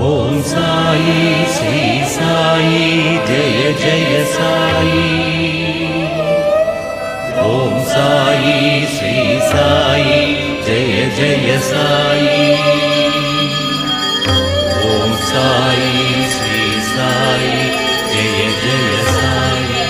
ஓம் சாயி ஸ்ரீ சாயி ஜெய ஜெய சாயி. ஓம் சாயி ஸ்ரீ சாயி ஜெய ஜெய சாயி. ஓம் சாயி ஸ்ரீ சாயி ஜெய ஜெய சாயி.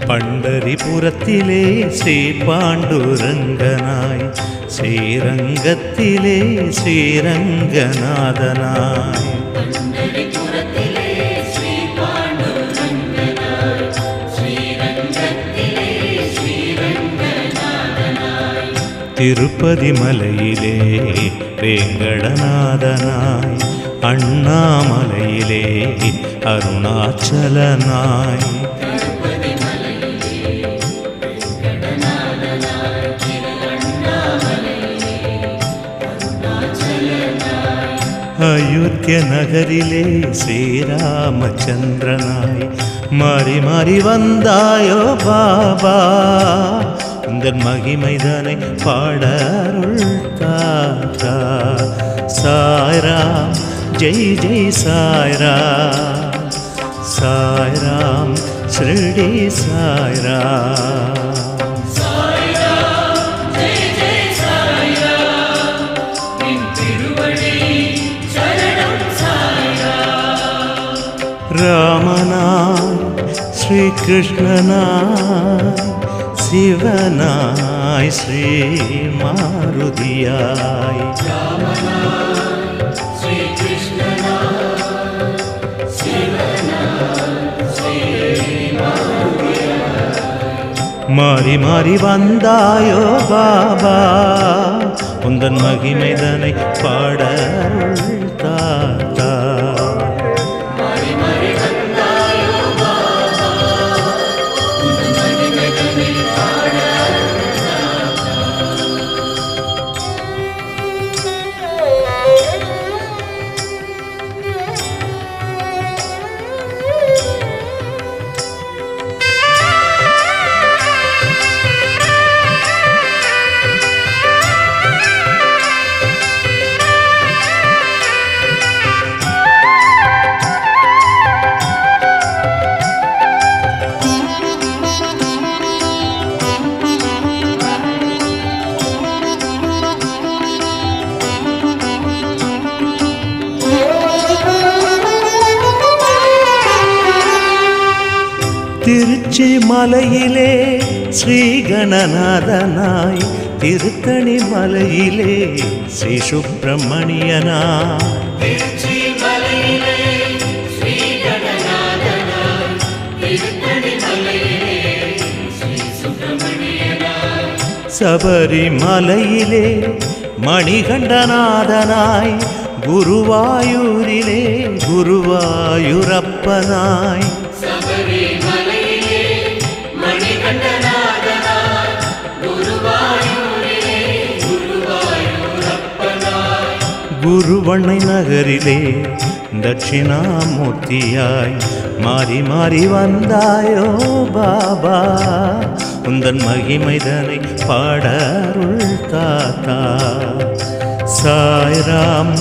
பண்டரிபுரத்திலே ஸ்ரீ பாண்டுரங்கனாய், ஸ்ரீரங்கத்திலே ஸ்ரீரங்கநாதனாய், திருப்பதி மலையிலே வேங்கடநாதனாய், அண்ணாமலையிலே அருணாச்சலனாய், அயோத்திய நகரிலே ஸ்ரீராமச்சந்திரனாய், மாறி மாறி வந்தாயோ பாபா, உந்தன் மகிமைதனை பாடருள் தாத்தா. சாய்ராம் ஜெய் ஜெய் சாய்ராம், சாய்ராம் ஸ்ரீ சாய்ராம். ராமனாய் ஸ்ரீ கிருஷ்ணனாய், சிவனாய் ஸ்ரீ மாருதியாய், மாறி மாறி வந்தாயோ பாபா, உந்தன் மகிமைதனை பாடருள் தாத்தா. திருச்சி மலையிலே ஸ்ரீ கணநாதனாய், திருத்தணி மலையிலே ஸ்ரீ சுப்பிரமணியனாய், சபரிமலையிலே மணிகண்டநாதனாய், குருவாயூரிலே குருவாயூரப்பனாய், குருவண்ணை நகரிலே தட்சிணாமூர்த்தியாய், மாறி மாறி வந்தாயோ பாபா, உந்தன் மகிமைதனை பாடருள் தாத்தா. சாய்ராம்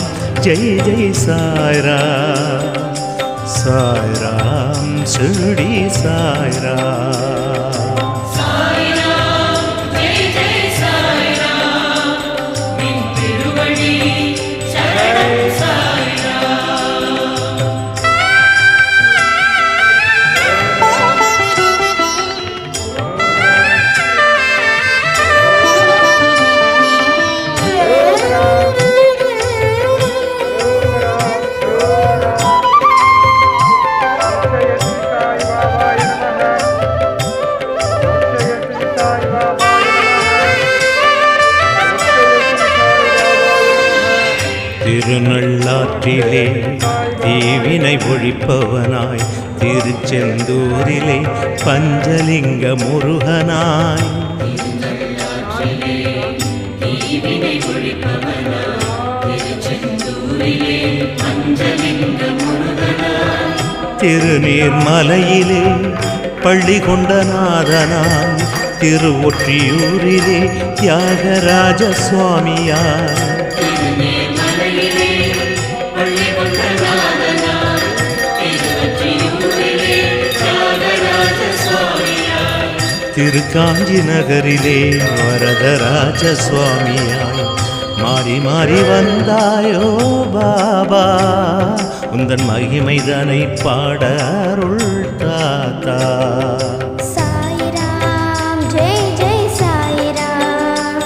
ஜெய் ஜெய் சாய்ராம், சாய்ராம் ஸ்ரீ சாய்ராம். திருநள்ளாற்றிலே தீவினை ஒழிப்பவனாய் திருச்செந்தூரிலே பஞ்சலிங்க முருகனாய் திருநீர்மலையிலே பள்ளி கொண்ட நாதனாய் திருவொற்றியூரிலே தியாகராஜ சுவாமியார் திருக்காஞ்சி நகரிலே வரதராஜ சுவாமியாய் மாறி மாறி வந்தாயோ பாபா உந்தன் மகிமைதனை பாட அருள் தாத்தா. சாய்ராம் ஜெய் ஜெய் சாய்ராம்,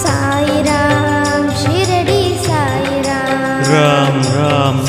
சாய்ராம் ஷிரடி சாய்ராம், ராம் ராம்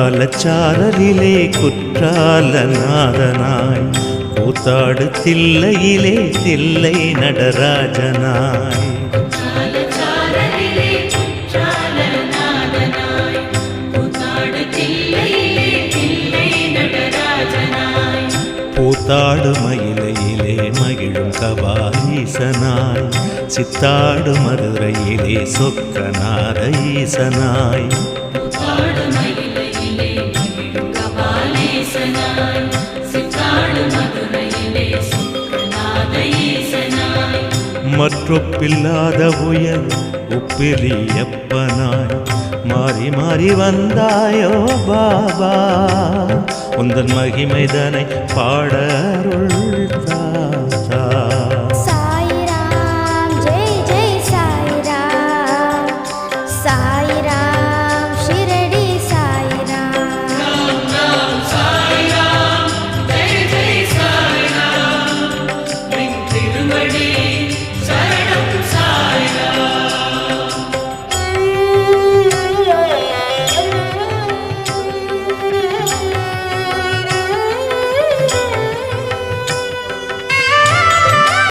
குற்றாலச்சாரலிலே குற்றால நாதனாய் கூத்தாடு தில்லையிலே தில்லை நடராஜனாய் கூத்தாடு மயிலையிலே மகிழும் கபாலீசனாய் சித்தாடு மதுரையிலே சொக்கநாத ஈசனாய் மற்றொப்பில்லாத புயல் உப்பிலியப்பனாய் மாறி மாறி வந்தாயோ பாபா உந்தன் மகிமைதனை பாட அருள் தாத்தா.